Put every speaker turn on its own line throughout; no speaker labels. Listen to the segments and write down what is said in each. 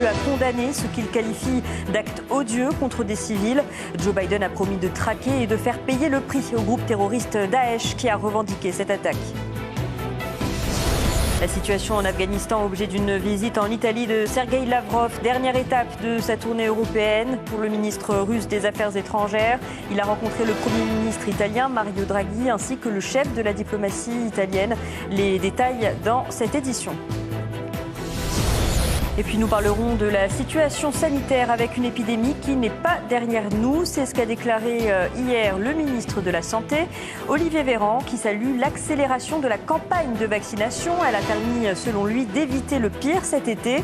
A condamné ce qu'il qualifie d'acte odieux contre des civils. Joe Biden a promis de traquer et de faire payer le prix au groupe terroriste Daesh qui a revendiqué cette attaque. La situation en Afghanistan, objet d'une visite en Italie de Sergueï Lavrov, dernière étape de sa tournée européenne pour le ministre russe des Affaires étrangères. Il a rencontré le Premier ministre italien Mario Draghi ainsi que le chef de la diplomatie italienne. Les détails dans cette édition. Et puis nous parlerons de la situation sanitaire avec une épidémie qui n'est pas derrière nous. C'est ce qu'a déclaré hier le ministre de la Santé, Olivier Véran, qui salue l'accélération de la campagne de vaccination. Elle a permis, selon lui, d'éviter le pire cet été.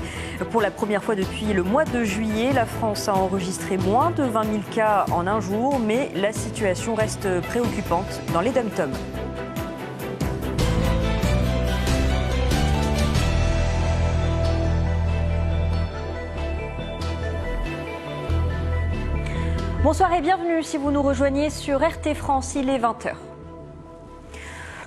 Pour la première fois depuis le mois de juillet, la France a enregistré moins de 20 000 cas en un jour, mais la situation reste préoccupante dans les dom-toms. Bonsoir et bienvenue si vous nous rejoignez sur RT France, il est 20h.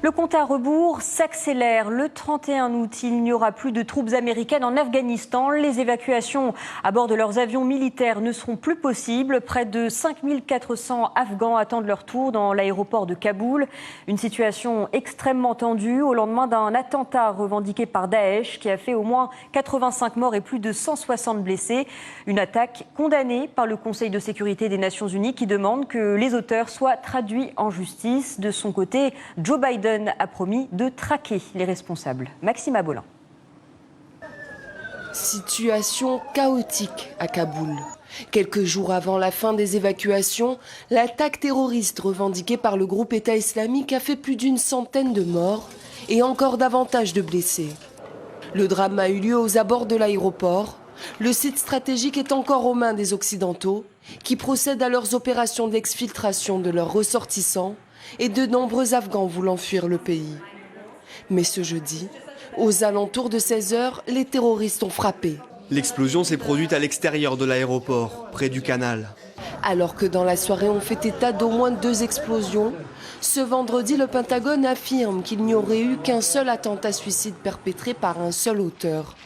Le compte à rebours s'accélère. Le 31 août, il n'y aura plus de troupes américaines en Afghanistan. Les évacuations à bord de leurs avions militaires ne seront plus possibles. Près de 5400 Afghans attendent leur tour dans l'aéroport de Kaboul. Une situation extrêmement tendue au lendemain d'un attentat revendiqué par Daesh qui a fait au moins 85 morts et plus de 160 blessés. Une attaque condamnée par le Conseil de sécurité des Nations Unies qui demande que les auteurs soient traduits en justice. De son côté, Joe Biden a promis de traquer les responsables. Maxime Abolin.
Situation chaotique à Kaboul. Quelques jours avant la fin des évacuations, l'attaque terroriste revendiquée par le groupe État islamique a fait plus d'une centaine de morts et encore davantage de blessés. Le drame a eu lieu aux abords de l'aéroport. Le site stratégique est encore aux mains des Occidentaux qui procèdent à leurs opérations d'exfiltration de leurs ressortissants et de nombreux Afghans voulant fuir le pays. Mais ce jeudi, aux alentours de 16h, les terroristes ont frappé.
L'explosion s'est produite à l'extérieur de l'aéroport, près du canal.
Alors que dans la soirée on fait état d'au moins 2 explosions, ce vendredi le Pentagone affirme qu'il n'y aurait eu qu'un seul attentat suicide perpétré par un seul auteur.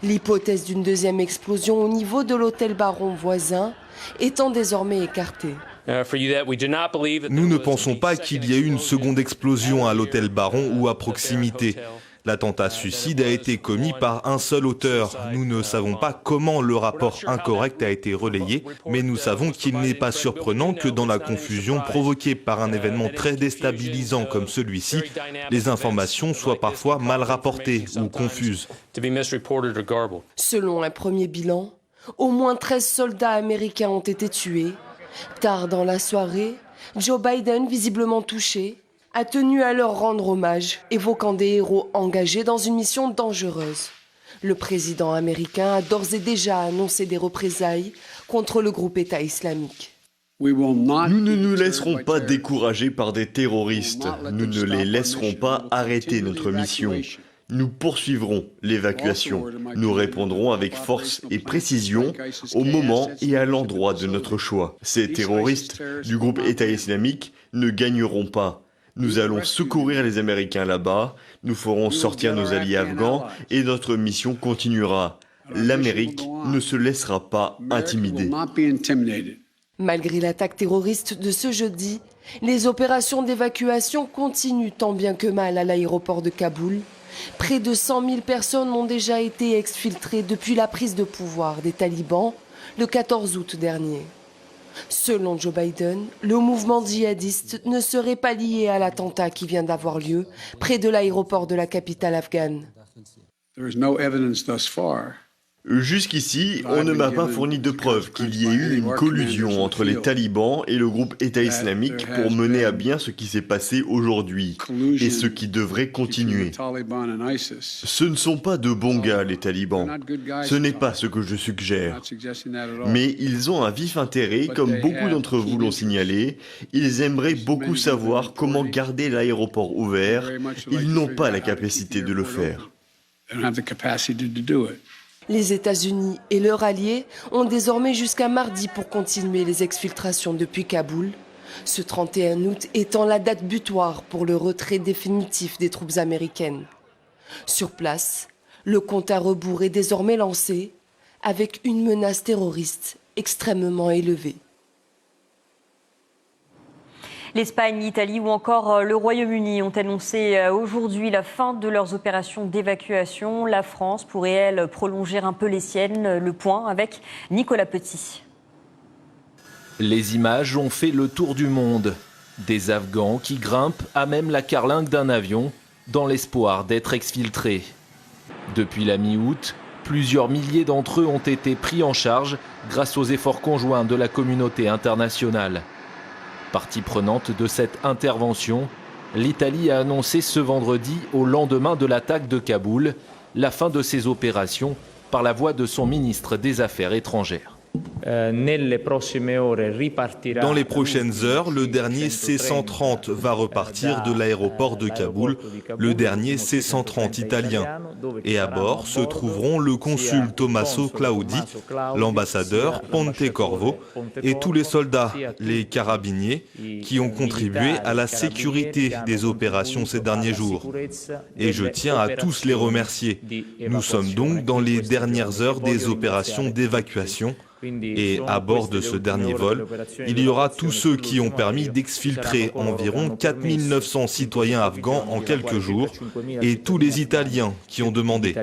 L'hypothèse d'une deuxième explosion au niveau de l'hôtel Baron voisin étant désormais écartée.
Nous ne pensons pas qu'il y ait eu une seconde explosion à l'hôtel Baron ou à proximité. L'attentat suicide a été commis par un seul auteur. Nous ne savons pas comment le rapport incorrect a été relayé, mais nous savons qu'il n'est pas surprenant que dans la confusion provoquée par un événement très déstabilisant comme celui-ci, les informations soient parfois mal rapportées ou confuses.
Selon un premier bilan, au moins 13 soldats américains ont été tués. Tard dans la soirée, Joe Biden, visiblement touché, a tenu à leur rendre hommage, évoquant des héros engagés dans une mission dangereuse. Le président américain a d'ores et déjà annoncé des représailles contre le groupe État islamique.
Nous ne nous laisserons pas décourager par des terroristes. Nous ne les laisserons pas arrêter notre mission. Nous poursuivrons l'évacuation. Nous répondrons avec force et précision au moment et à l'endroit de notre choix. Ces terroristes du groupe État islamique ne gagneront pas. Nous allons secourir les Américains là-bas, nous ferons sortir nos alliés afghans et notre mission continuera. L'Amérique ne se laissera pas intimider.
Malgré l'attaque terroriste de ce jeudi, les opérations d'évacuation continuent tant bien que mal à l'aéroport de Kaboul. Près de 100 000 personnes ont déjà été exfiltrées depuis la prise de pouvoir des talibans le 14 août dernier. Selon Joe Biden, le mouvement djihadiste ne serait pas lié à l'attentat qui vient d'avoir lieu près de l'aéroport de la capitale afghane.
Jusqu'ici, on ne m'a pas fourni de preuves qu'il y ait eu une collusion entre les talibans et le groupe État islamique pour mener à bien ce qui s'est passé aujourd'hui et ce qui devrait continuer. Ce ne sont pas de bons gars, les talibans. Ce n'est pas ce que je suggère. Mais ils ont un vif intérêt, comme beaucoup d'entre vous l'ont signalé. Ils aimeraient beaucoup savoir comment garder l'aéroport ouvert. Ils n'ont pas la capacité de le faire.
Les États-Unis et leurs alliés ont désormais jusqu'à mardi pour continuer les exfiltrations depuis Kaboul. Ce 31 août étant la date butoir pour le retrait définitif des troupes américaines. Sur place, le compte à rebours est désormais lancé. avec une menace terroriste extrêmement élevée.
L'Espagne, l'Italie ou encore le Royaume-Uni ont annoncé aujourd'hui la fin de leurs opérations d'évacuation. La France pourrait, elle, prolonger un peu les siennes. Le point avec Nicolas Petit.
Les images ont fait le tour du monde. Des Afghans qui grimpent à même la carlingue d'un avion dans l'espoir d'être exfiltrés. Depuis la mi-août, plusieurs milliers d'entre eux ont été pris en charge grâce aux efforts conjoints de la communauté internationale. Partie prenante de cette intervention, l'Italie a annoncé ce vendredi, au lendemain de l'attaque de Kaboul, la fin de ses opérations par la voix de son ministre des Affaires étrangères.
Dans les prochaines heures, le dernier C-130 va repartir de l'aéroport de Kaboul, le dernier C-130 italien. Et à bord se trouveront le consul Tommaso Claudi, l'ambassadeur Pontecorvo et tous les soldats, les carabiniers, qui ont contribué à la sécurité des opérations ces derniers jours. Et je tiens à tous les remercier. Nous sommes donc dans les dernières heures des opérations d'évacuation. Et à bord de ce dernier vol, il y aura tous ceux qui ont permis d'exfiltrer environ 4900 citoyens afghans en quelques jours et tous les Italiens qui ont demandé.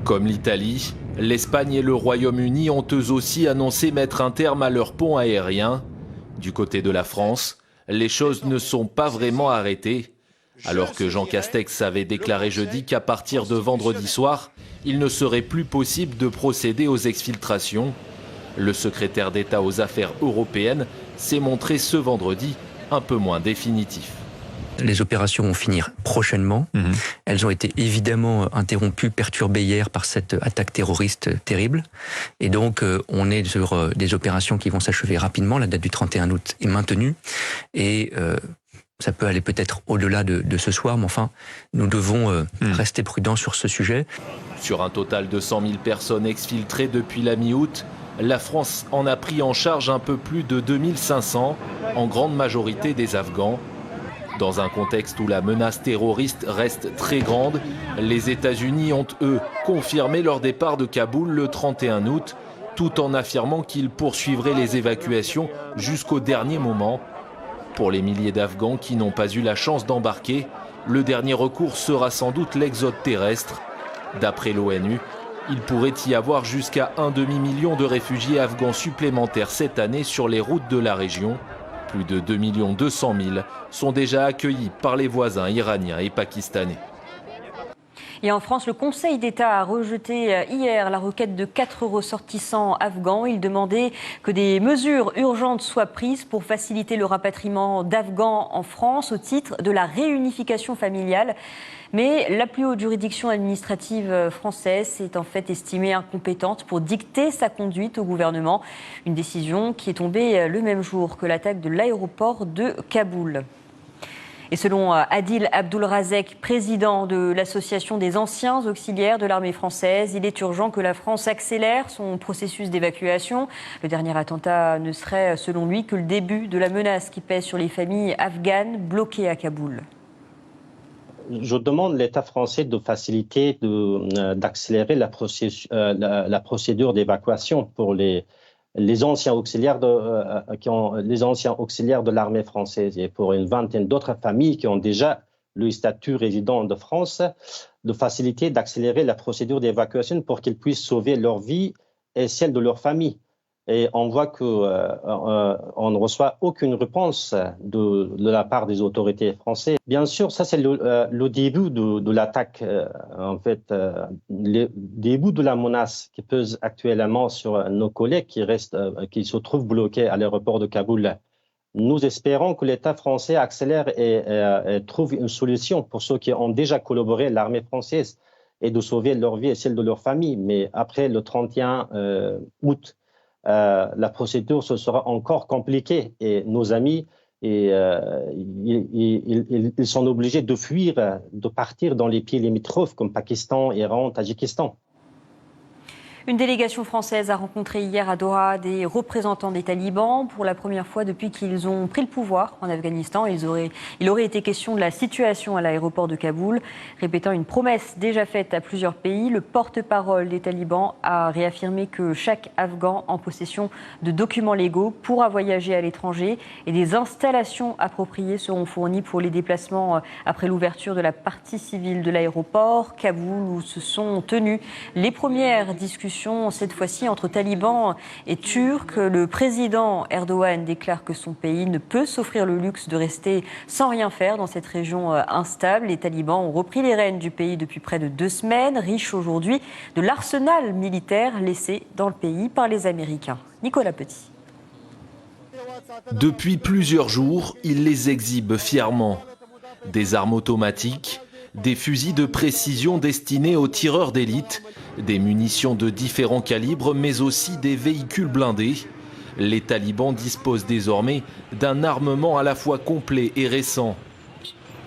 Comme l'Italie, l'Espagne et le Royaume-Uni ont eux aussi annoncé mettre un terme à leur pont aérien. Du côté de la France, les choses ne sont pas vraiment arrêtées. Alors que Jean Castex avait déclaré jeudi qu'à partir de vendredi soir, il ne serait plus possible de procéder aux exfiltrations, le secrétaire d'État aux affaires européennes s'est montré ce vendredi un peu moins définitif.
Les opérations vont finir prochainement. Elles ont été évidemment interrompues, perturbées hier par cette attaque terroriste terrible. Et donc, on est sur des opérations qui vont s'achever rapidement. La date du 31 août est maintenue. Et ça peut aller peut-être au-delà de ce soir, mais enfin, nous devons rester prudents sur ce sujet.
Sur un total de 100 000 personnes exfiltrées depuis la mi-août, la France en a pris en charge un peu plus de 2500, en grande majorité des Afghans. Dans un contexte où la menace terroriste reste très grande, les États-Unis ont, eux, confirmé leur départ de Kaboul le 31 août, tout en affirmant qu'ils poursuivraient les évacuations jusqu'au dernier moment. Pour les milliers d'Afghans qui n'ont pas eu la chance d'embarquer, le dernier recours sera sans doute l'exode terrestre. D'après l'ONU, il pourrait y avoir jusqu'à un demi-million de réfugiés afghans supplémentaires cette année sur les routes de la région. Plus de 2 200 000 sont déjà accueillis par les voisins iraniens et pakistanais.
Et en France, le Conseil d'État a rejeté hier la requête de 4 ressortissants afghans. Il demandait que des mesures urgentes soient prises pour faciliter le rapatriement d'Afghans en France au titre de la réunification familiale. Mais la plus haute juridiction administrative française s'est en fait estimée incompétente pour dicter sa conduite au gouvernement. Une décision qui est tombée le même jour que l'attaque de l'aéroport de Kaboul. Et selon Adil Abdulrazek, président de l'Association des anciens auxiliaires de l'armée française, il est urgent que la France accélère son processus d'évacuation. Le dernier attentat ne serait, selon lui, que le début de la menace qui pèse sur les familles afghanes bloquées à Kaboul.
Je demande à l'État français de faciliter, d'accélérer la procédure d'évacuation pour les anciens auxiliaires de l'armée française et pour une vingtaine d'autres familles qui ont déjà le statut résident de France, de faciliter, d'accélérer la procédure d'évacuation pour qu'ils puissent sauver leur vie et celle de leur famille. Et on voit qu'on ne reçoit aucune réponse de la part des autorités françaises. Bien sûr, ça c'est le début de l'attaque, le début de la menace qui pèse actuellement sur nos collègues qui se trouvent bloqués à l'aéroport de Kaboul. Nous espérons que l'État français accélère et trouve une solution pour ceux qui ont déjà collaboré avec l'armée française et de sauver leur vie et celle de leur famille. Mais après le 31 août, la procédure ce sera encore compliquée et nos amis ils sont obligés de fuir, de partir dans les pays limitrophes comme Pakistan, Iran, Tadjikistan.
Une délégation française a rencontré hier à Doha des représentants des talibans. Pour la première fois depuis qu'ils ont pris le pouvoir en Afghanistan, il aurait été question de la situation à l'aéroport de Kaboul. Répétant une promesse déjà faite à plusieurs pays, le porte-parole des talibans a réaffirmé que chaque Afghan en possession de documents légaux pourra voyager à l'étranger et des installations appropriées seront fournies pour les déplacements après l'ouverture de la partie civile de l'aéroport. Kaboul, où se sont tenues les premières discussions, cette fois-ci entre talibans et turcs. Le président Erdogan déclare que son pays ne peut s'offrir le luxe de rester sans rien faire dans cette région instable. Les talibans ont repris les rênes du pays depuis près de 2 semaines, riches aujourd'hui de l'arsenal militaire laissé dans le pays par les Américains. Nicolas Petit.
Depuis plusieurs jours, il les exhibe fièrement. Des armes automatiques, des fusils de précision destinés aux tireurs d'élite, des munitions de différents calibres, mais aussi des véhicules blindés. Les talibans disposent désormais d'un armement à la fois complet et récent.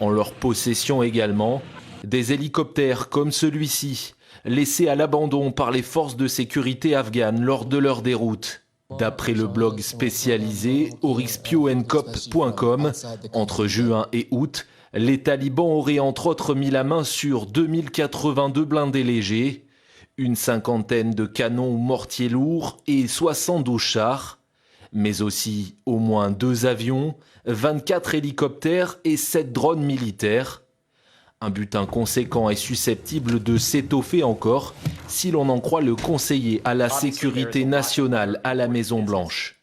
En leur possession également, des hélicoptères comme celui-ci, laissés à l'abandon par les forces de sécurité afghanes lors de leur déroute. D'après le blog spécialisé oryxpioencop.com, entre juin et août, les talibans auraient entre autres mis la main sur 2082 blindés légers, une cinquantaine de canons ou mortiers lourds et 72 chars, mais aussi au moins 2 avions, 24 hélicoptères et 7 drones militaires. Un butin conséquent est susceptible de s'étoffer encore si l'on en croit le conseiller à la sécurité nationale à la Maison-Blanche.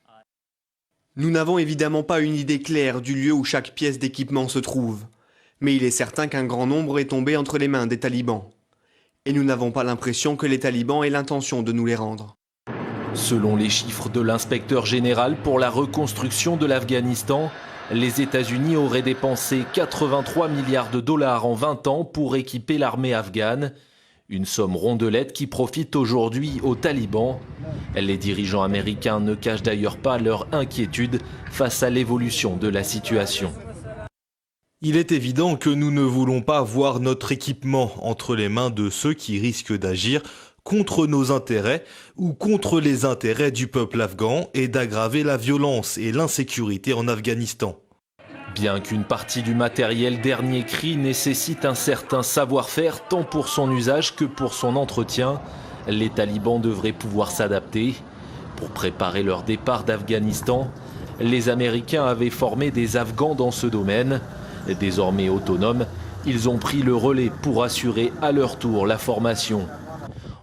Nous n'avons évidemment pas une idée claire du lieu où chaque pièce d'équipement se trouve, mais il est certain qu'un grand nombre est tombé entre les mains des talibans. Et nous n'avons pas l'impression que les talibans aient l'intention de nous les rendre.
Selon les chiffres de l'inspecteur général pour la reconstruction de l'Afghanistan, les États-Unis auraient dépensé 83 milliards de dollars en 20 ans pour équiper l'armée afghane. Une somme rondelette qui profite aujourd'hui aux talibans. Les dirigeants américains ne cachent d'ailleurs pas leur inquiétude face à l'évolution de la situation.
Il est évident que nous ne voulons pas voir notre équipement entre les mains de ceux qui risquent d'agir contre nos intérêts ou contre les intérêts du peuple afghan et d'aggraver la violence et l'insécurité en Afghanistan.
Bien qu'une partie du matériel dernier cri nécessite un certain savoir-faire tant pour son usage que pour son entretien, les talibans devraient pouvoir s'adapter. Pour préparer leur départ d'Afghanistan, les Américains avaient formé des Afghans dans ce domaine. Désormais autonomes, ils ont pris le relais pour assurer à leur tour la formation.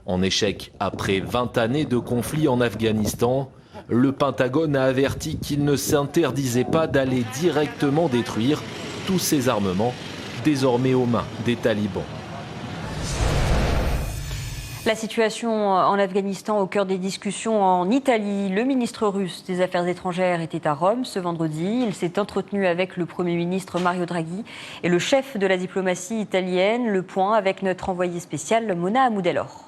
En échec après 20 années de conflit en Afghanistan, le Pentagone a averti qu'il ne s'interdisait pas d'aller directement détruire tous ces armements, désormais aux mains des talibans.
La situation en Afghanistan au cœur des discussions en Italie. Le ministre russe des Affaires étrangères était à Rome ce vendredi. Il s'est entretenu avec le Premier ministre Mario Draghi et le chef de la diplomatie italienne. Le point avec notre envoyé spécial Mona Hamoud-El-Or.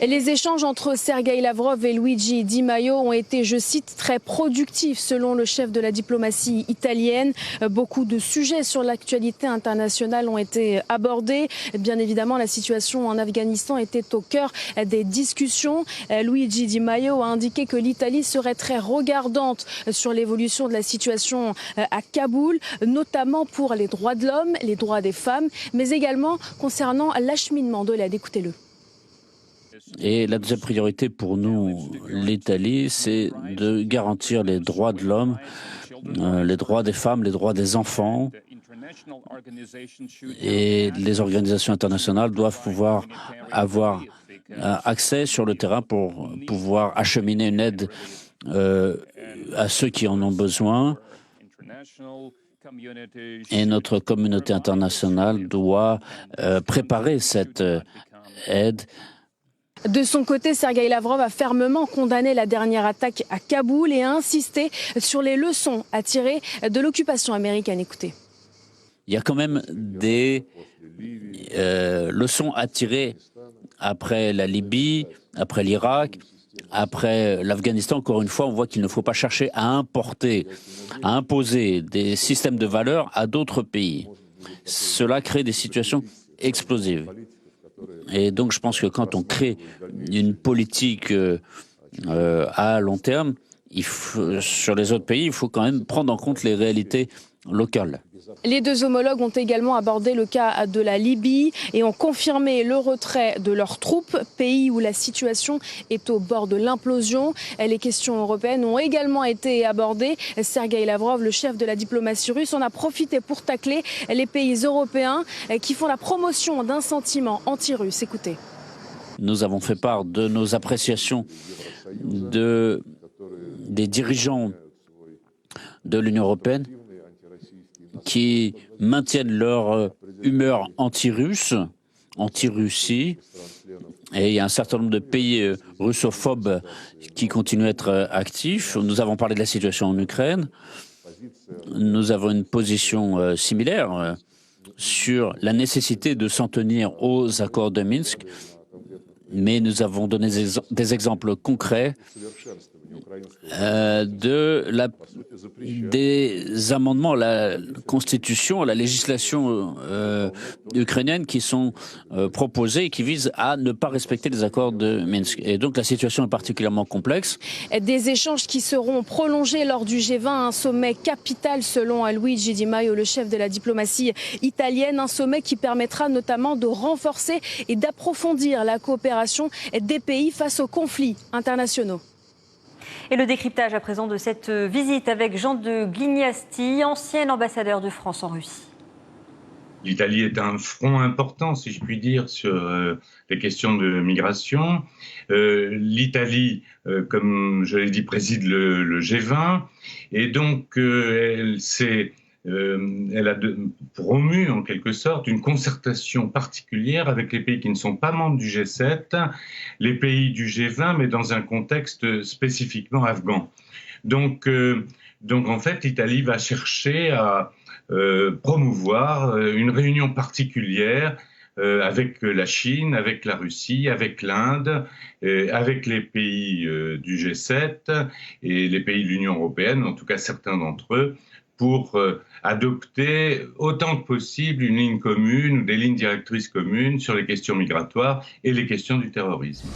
Les échanges entre Sergueï Lavrov et Luigi Di Maio ont été, je cite, très productifs selon le chef de la diplomatie italienne. Beaucoup de sujets sur l'actualité internationale ont été abordés. Bien évidemment, la situation en Afghanistan était au cœur des discussions. Luigi Di Maio a indiqué que l'Italie serait très regardante sur l'évolution de la situation à Kaboul, notamment pour les droits de l'homme, les droits des femmes, mais également concernant l'acheminement de l'aide. Écoutez-le.
Et la deuxième priorité pour nous, l'Italie, c'est de garantir les droits de l'homme, les droits des femmes, les droits des enfants. Et les organisations internationales doivent pouvoir avoir accès sur le terrain pour pouvoir acheminer une aide à ceux qui en ont besoin. Et notre communauté internationale doit préparer cette aide.
De son côté, Sergueï Lavrov a fermement condamné la dernière attaque à Kaboul et a insisté sur les leçons à tirer de l'occupation américaine. Écoutez.
Il y a quand même des leçons à tirer après la Libye, après l'Irak, après l'Afghanistan. Encore une fois, on voit qu'il ne faut pas chercher à importer, à imposer des systèmes de valeurs à d'autres pays. Cela crée des situations explosives. Et donc je pense que quand on crée une politique à long terme, sur les autres pays, il faut quand même prendre en compte les réalités locales.
Les deux homologues ont également abordé le cas de la Libye et ont confirmé le retrait de leurs troupes, pays où la situation est au bord de l'implosion. Les questions européennes ont également été abordées. Sergueï Lavrov, le chef de la diplomatie russe, en a profité pour tacler les pays européens qui font la promotion d'un sentiment anti-russe. Écoutez.
Nous avons fait part de nos appréciations des dirigeants de l'Union européenne qui maintiennent leur humeur anti-russe, anti-Russie. Et il y a un certain nombre de pays russophobes qui continuent à être actifs. Nous avons parlé de la situation en Ukraine. Nous avons une position similaire sur la nécessité de s'en tenir aux accords de Minsk. Mais nous avons donné des exemples concrets des amendements à la Constitution, à la législation ukrainienne qui sont proposés et qui visent à ne pas respecter les accords de Minsk. Et donc la situation est particulièrement complexe.
Des échanges qui seront prolongés lors du G20, un sommet capital selon Luigi Di Maio, le chef de la diplomatie italienne, un sommet qui permettra notamment de renforcer et d'approfondir la coopération des pays face aux conflits internationaux.
Et le décryptage à présent de cette visite avec Jean de Glignasti, ancien ambassadeur de France en Russie.
L'Italie est un front important, si je puis dire, sur les questions de migration. L'Italie, comme je l'ai dit, préside le G20 et donc elle a promu en quelque sorte une concertation particulière avec les pays qui ne sont pas membres du G7, les pays du G20, mais dans un contexte spécifiquement afghan. Donc en fait, l'Italie va chercher à promouvoir une réunion particulière avec la Chine, avec la Russie, avec l'Inde, avec les pays du G7 et les pays de l'Union européenne, en tout cas certains d'entre eux, pour adopter autant que possible une ligne commune ou des lignes directrices communes sur les questions migratoires et les questions du terrorisme.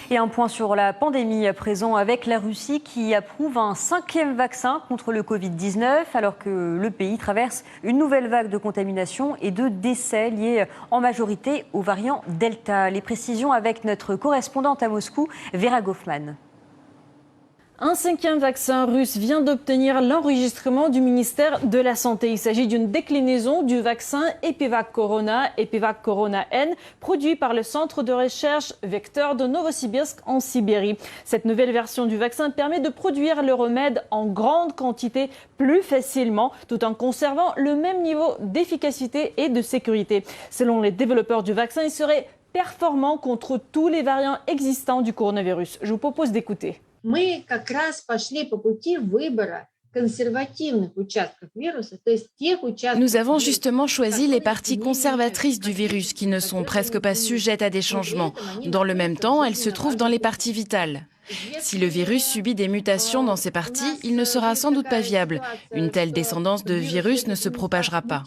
Et un point sur la pandémie à présent avec la Russie qui approuve un 5e vaccin contre le Covid-19 alors que le pays traverse une nouvelle vague de contamination et de décès liés en majorité au variant Delta. Les précisions avec notre correspondante à Moscou, Vera Goffman.
Un 5e vaccin russe vient d'obtenir l'enregistrement du ministère de la Santé. Il s'agit d'une déclinaison du vaccin Epivac Corona N, produit par le centre de recherche Vector de Novosibirsk en Sibérie. Cette nouvelle version du vaccin permet de produire le remède en grande quantité plus facilement, tout en conservant le même niveau d'efficacité et de sécurité. Selon les développeurs du vaccin, il serait performant contre tous les variants existants du coronavirus. Je vous propose d'écouter.
Nous avons justement choisi les parties conservatrices du virus qui ne sont presque pas sujettes à des changements. Dans le même temps, elles se trouvent dans les parties vitales. Si le virus subit des mutations dans ces parties, il ne sera sans doute pas viable. Une telle descendance de virus ne se propagera pas.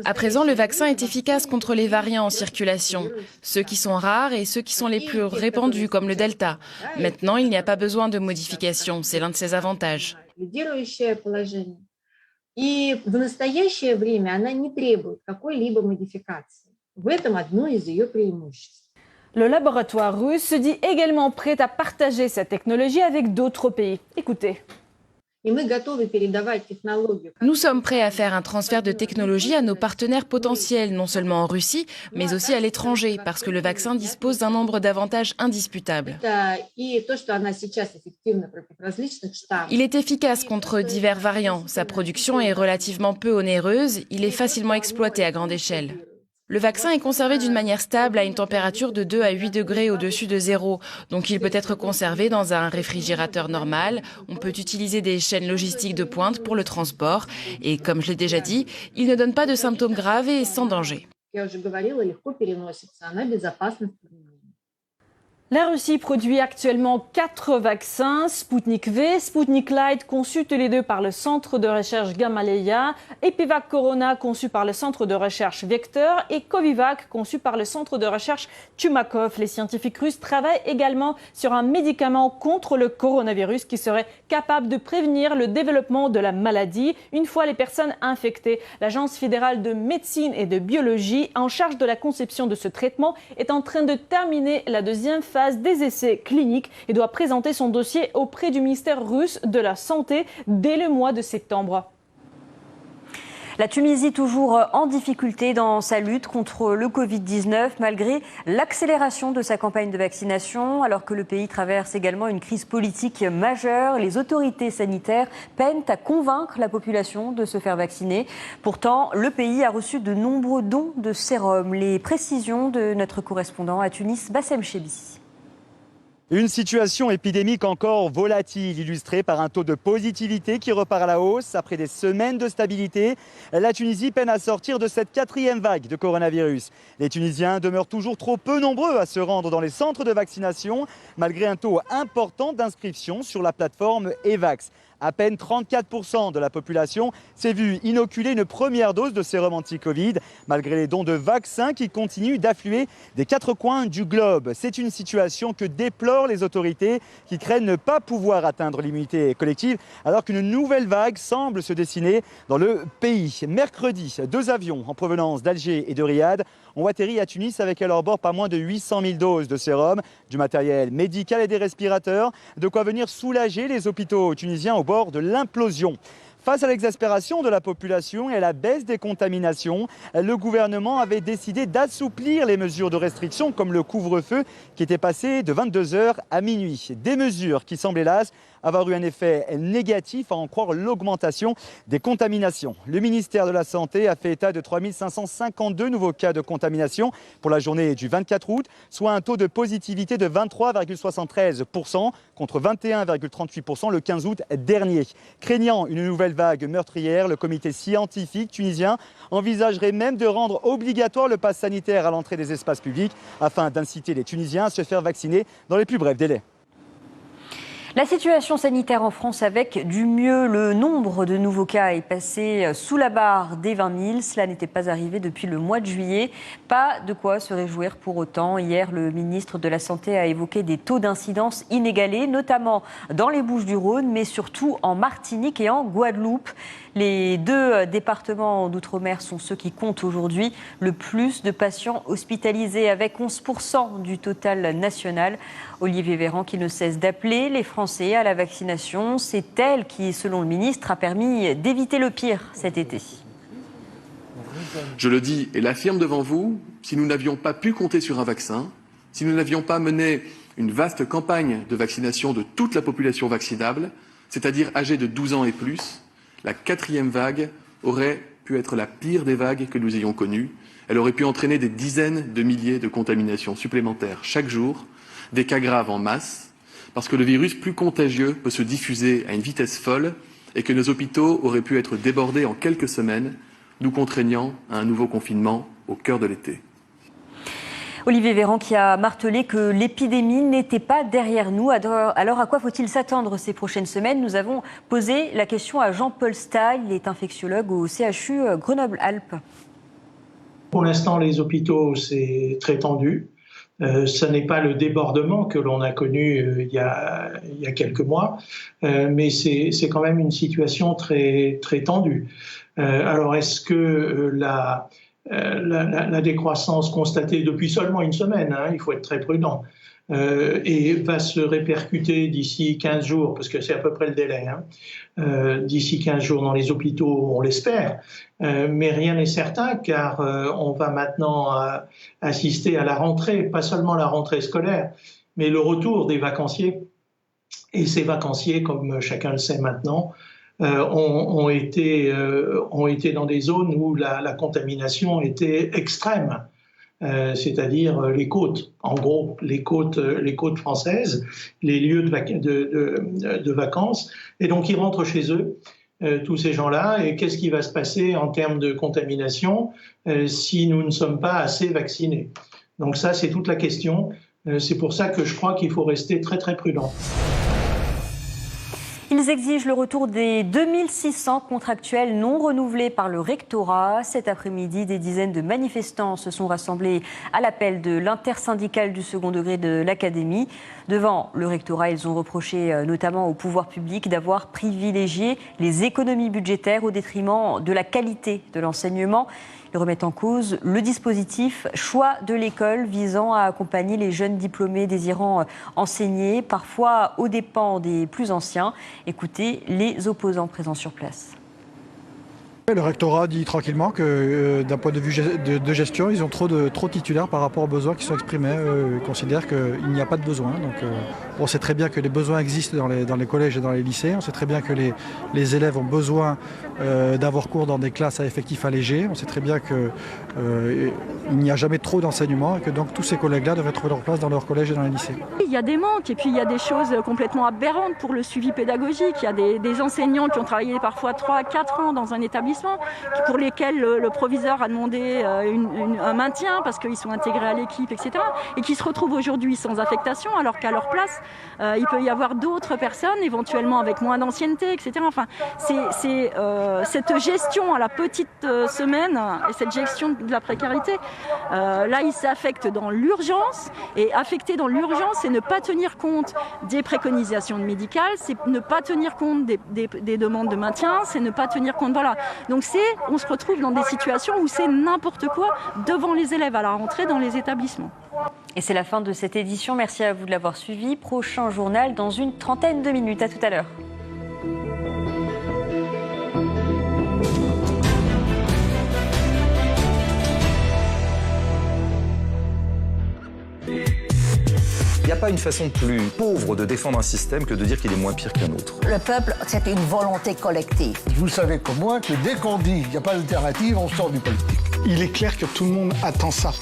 À présent, le vaccin est efficace contre les variants en circulation, ceux qui sont rares et ceux qui sont les plus répandus, comme le Delta. Maintenant, il n'y a pas besoin de modification, c'est l'un de ses avantages.
Le laboratoire russe se dit également prêt à partager cette technologie avec d'autres pays. Écoutez.
Nous sommes prêts à faire un transfert de technologie à nos partenaires potentiels, non seulement en Russie, mais aussi à l'étranger, parce que le vaccin dispose d'un nombre d'avantages indiscutables. Il est efficace contre divers variants, sa production est relativement peu onéreuse, il est facilement exploité à grande échelle. Le vaccin est conservé d'une manière stable à une température de 2 à 8 degrés au-dessus de zéro, donc il peut être conservé dans un réfrigérateur normal. On peut utiliser des chaînes logistiques de pointe pour le transport et, comme je l'ai déjà dit, il ne donne pas de symptômes graves et sans danger.
La Russie produit actuellement 4 vaccins, Sputnik V, Sputnik Light, conçus tous les deux par le centre de recherche Gamaleya, Epivac Corona, conçu par le centre de recherche Vecteur, et Covivac, conçu par le centre de recherche Chumakov. Les scientifiques russes travaillent également sur un médicament contre le coronavirus qui serait capable de prévenir le développement de la maladie une fois les personnes infectées. L'Agence fédérale de médecine et de biologie, en charge de la conception de ce traitement, est en train de terminer la deuxième phase des essais cliniques et doit présenter son dossier auprès du ministère russe de la Santé dès le mois de septembre.
La Tunisie toujours en difficulté dans sa lutte contre le Covid-19 malgré l'accélération de sa campagne de vaccination. Alors que le pays traverse également une crise politique majeure, les autorités sanitaires peinent à convaincre la population de se faire vacciner. Pourtant, le pays a reçu de nombreux dons de sérum. Les précisions de notre correspondant à Tunis, Bassem Chebi.
Une situation épidémique encore volatile, illustrée par un taux de positivité qui repart à la hausse. Après des semaines de stabilité, la Tunisie peine à sortir de cette 4e vague de coronavirus. Les Tunisiens demeurent toujours trop peu nombreux à se rendre dans les centres de vaccination, malgré un taux important d'inscription sur la plateforme Evax. À peine 34% de la population s'est vue inoculer une première dose de sérum anti-Covid, malgré les dons de vaccins qui continuent d'affluer des 4 coins du globe. C'est une situation que déplorent les autorités qui craignent ne pas pouvoir atteindre l'immunité collective, alors qu'une nouvelle vague semble se dessiner dans le pays. Mercredi, 2 avions en provenance d'Alger et de Riyad ont atterri à Tunis avec à leur bord pas moins de 800 000 doses de sérum, du matériel médical et des respirateurs, de quoi venir soulager les hôpitaux tunisiens au bord de l'implosion. Face à l'exaspération de la population et à la baisse des contaminations, le gouvernement avait décidé d'assouplir les mesures de restriction comme le couvre-feu qui était passé de 22h à minuit. Des mesures qui semblent hélas avoir eu un effet négatif à en croire l'augmentation des contaminations. Le ministère de la Santé a fait état de 3 552 nouveaux cas de contamination pour la journée du 24 août, soit un taux de positivité de 23,73% contre 21,38% le 15 août dernier. Craignant une nouvelle vague meurtrière, le comité scientifique tunisien envisagerait même de rendre obligatoire le pass sanitaire à l'entrée des espaces publics afin d'inciter les Tunisiens à se faire vacciner dans les plus brefs délais.
La situation sanitaire en France avec du mieux. Le nombre de nouveaux cas est passé sous la barre des 20 000. Cela n'était pas arrivé depuis le mois de juillet. Pas de quoi se réjouir pour autant. Hier, le ministre de la Santé a évoqué des taux d'incidence inégalés, notamment dans les Bouches-du-Rhône, mais surtout en Martinique et en Guadeloupe. Les 2 départements d'outre-mer sont ceux qui comptent aujourd'hui le plus de patients hospitalisés, avec 11% du total national. Olivier Véran qui ne cesse d'appeler les Français à la vaccination. C'est elle qui, selon le ministre, a permis d'éviter le pire cet été.
Je le dis et l'affirme devant vous, si nous n'avions pas pu compter sur un vaccin, si nous n'avions pas mené une vaste campagne de vaccination de toute la population vaccinable, c'est-à-dire âgée de 12 ans et plus, la 4e vague aurait pu être la pire des vagues que nous ayons connues. Elle aurait pu entraîner des dizaines de milliers de contaminations supplémentaires chaque jour, des cas graves en masse, parce que le virus plus contagieux peut se diffuser à une vitesse folle et que nos hôpitaux auraient pu être débordés en quelques semaines, nous contraignant à un nouveau confinement au cœur de l'été.
Olivier Véran qui a martelé que l'épidémie n'était pas derrière nous. Alors à quoi faut-il s'attendre ces prochaines semaines? Nous avons posé la question à Jean-Paul Stahl, il est infectiologue au CHU Grenoble-Alpes.
Pour l'instant, les hôpitaux, c'est très tendu. Ce n'est pas le débordement que l'on a connu il y a quelques mois, mais c'est quand même une situation très, très tendue. Alors est-ce que la décroissance constatée depuis seulement une semaine, il faut être très prudent, et va se répercuter d'ici 15 jours, parce que c'est à peu près le délai, d'ici 15 jours dans les hôpitaux, on l'espère, mais rien n'est certain car on va maintenant assister à la rentrée, pas seulement la rentrée scolaire, mais le retour des vacanciers. Et ces vacanciers, comme chacun le sait maintenant, ont été dans des zones où la contamination était extrême, c'est-à-dire les côtes, en gros les côtes françaises, les lieux de vacances, et donc ils rentrent chez eux, tous ces gens-là, et qu'est-ce qui va se passer en termes de contamination si nous ne sommes pas assez vaccinés? Donc ça, c'est toute la question. C'est pour ça que je crois qu'il faut rester très très prudent.
Ils exigent le retour des 2600 contractuels non renouvelés par le rectorat. Cet après-midi, des dizaines de manifestants se sont rassemblés à l'appel de l'intersyndicale du second degré de l'Académie. Devant le rectorat, ils ont reproché notamment au pouvoir public d'avoir privilégié les économies budgétaires au détriment de la qualité de l'enseignement. Ils remettent en cause le dispositif choix de l'école visant à accompagner les jeunes diplômés désirant enseigner, parfois aux dépens des plus anciens. Écoutez les opposants présents sur place.
Le rectorat dit tranquillement que d'un point de vue de gestion, ils ont trop de titulaires par rapport aux besoins qui sont exprimés. Ils considèrent qu'il n'y a pas de besoin. Donc, on sait très bien que les besoins existent dans les collèges et dans les lycées. On sait très bien que les élèves ont besoin d'avoir cours dans des classes à effectifs allégés. On sait très bien qu'il n'y a jamais trop d'enseignement et que donc tous ces collègues-là devraient trouver leur place dans leur collège et dans les lycées.
Il y a des manques et puis il y a des choses complètement aberrantes pour le suivi pédagogique. Il y a des enseignants qui ont travaillé parfois 3-4 ans dans un établissement pour lesquels le proviseur a demandé un maintien parce qu'ils sont intégrés à l'équipe, etc. Et qui se retrouvent aujourd'hui sans affectation alors qu'à leur place, il peut y avoir d'autres personnes, éventuellement avec moins d'ancienneté, etc. Enfin, c'est cette gestion à la petite semaine et cette gestion de la précarité, là, il s'affecte dans l'urgence. Et affecter dans l'urgence, c'est ne pas tenir compte des préconisations médicales, c'est ne pas tenir compte des demandes de maintien, c'est ne pas tenir compte, voilà. Donc on se retrouve dans des situations où c'est n'importe quoi devant les élèves à la rentrée dans les établissements.
Et c'est la fin de cette édition. Merci à vous de l'avoir suivi. Prochain journal dans une trentaine de minutes. À tout à l'heure.
Il n'y a pas une façon plus pauvre de défendre un système que de dire qu'il est moins pire qu'un autre.
Le peuple, c'est une volonté collective.
Vous le savez comme moi que dès qu'on dit qu'il n'y a pas d'alternative, on sort du politique.
Il est clair que tout le monde attend ça.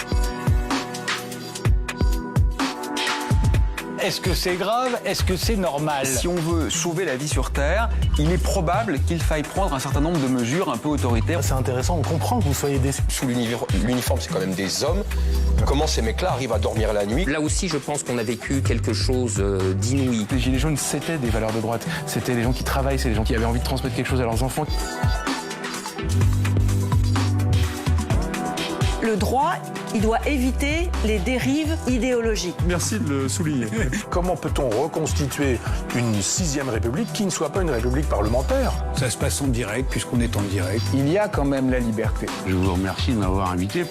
Est-ce que c'est grave? Est-ce que c'est normal?
Si on veut sauver la vie sur Terre, il est probable qu'il faille prendre un certain nombre de mesures un peu autoritaires.
C'est intéressant, on comprend que vous soyez déçus.
Sous l'uniforme, c'est quand même des hommes. Comment ces mecs-là arrivent à dormir la nuit?
Là aussi, je pense qu'on a vécu quelque chose d'inouï.
Les Gilets jaunes, c'était des valeurs de droite. C'était des gens qui travaillent, c'est des gens qui avaient envie de transmettre quelque chose à leurs enfants.
Le droit, il doit éviter les dérives idéologiques.
Merci de le souligner. Comment peut-on reconstituer une 6e République qui ne soit pas une République parlementaire?
Ça se passe en direct, puisqu'on est en direct.
Il y a quand même la liberté.
Je vous remercie de m'avoir invité.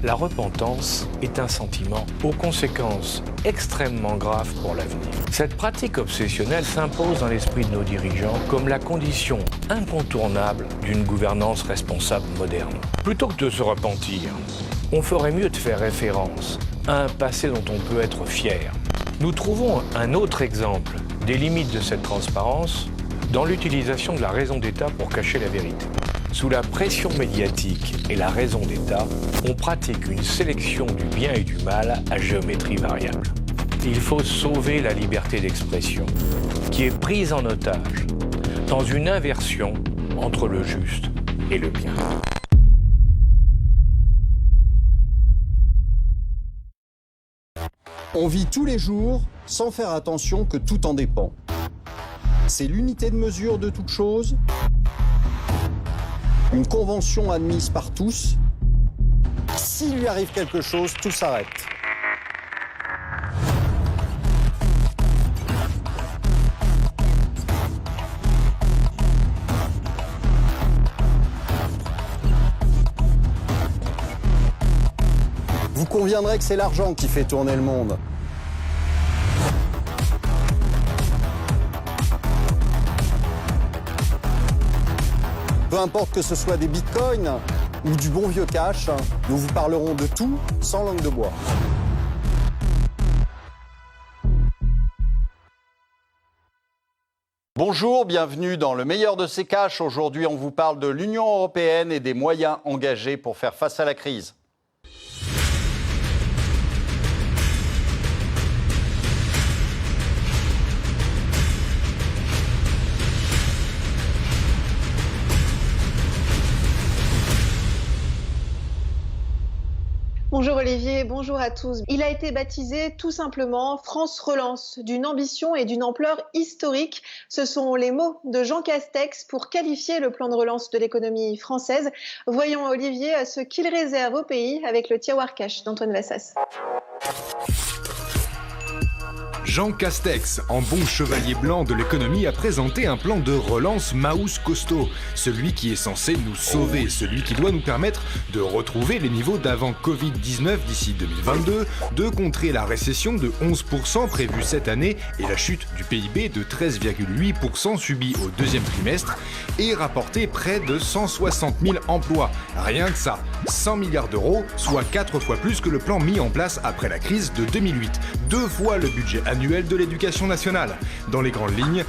La repentance est un sentiment aux conséquences extrêmement graves pour l'avenir. Cette pratique obsessionnelle s'impose dans l'esprit de nos dirigeants comme la condition incontournable d'une gouvernance responsable moderne. Plutôt que de se repentir, on ferait mieux de faire référence à un passé dont on peut être fier. Nous trouvons un autre exemple des limites de cette transparence dans l'utilisation de la raison d'État pour cacher la vérité. Sous la pression médiatique et la raison d'État, on pratique une sélection du bien et du mal à géométrie variable. Il faut sauver la liberté d'expression, qui est prise en otage dans une inversion entre le juste et le bien.
On vit tous les jours sans faire attention que tout en dépend. C'est l'unité de mesure de toute chose, une convention admise par tous. S'il lui arrive quelque chose, tout s'arrête. Vous conviendrez que c'est l'argent qui fait tourner le monde. Peu importe que ce soit des bitcoins ou du bon vieux cash, nous vous parlerons de tout sans langue de bois. Bonjour, bienvenue dans le meilleur de ces caches. Aujourd'hui, on vous parle de l'Union européenne et des moyens engagés pour faire face à la crise.
Bonjour Olivier, bonjour à tous. Il a été baptisé tout simplement France Relance, d'une ambition et d'une ampleur historique. Ce sont les mots de Jean Castex pour qualifier le plan de relance de l'économie française. Voyons Olivier ce qu'il réserve au pays avec le tiroir cash d'Antoine Vassas.
Jean Castex, en bon chevalier blanc de l'économie, a présenté un plan de relance Maus costaud. Celui qui est censé nous sauver, celui qui doit nous permettre de retrouver les niveaux d'avant Covid-19 d'ici 2022, de contrer la récession de 11% prévue cette année et la chute du PIB de 13,8% subie au deuxième trimestre et rapporter près de 160 000 emplois. Rien que ça, 100 milliards d'euros, soit 4 fois plus que le plan mis en place après la crise de 2008. 2 fois le budget annuel de l'éducation nationale. Dans les grandes lignes,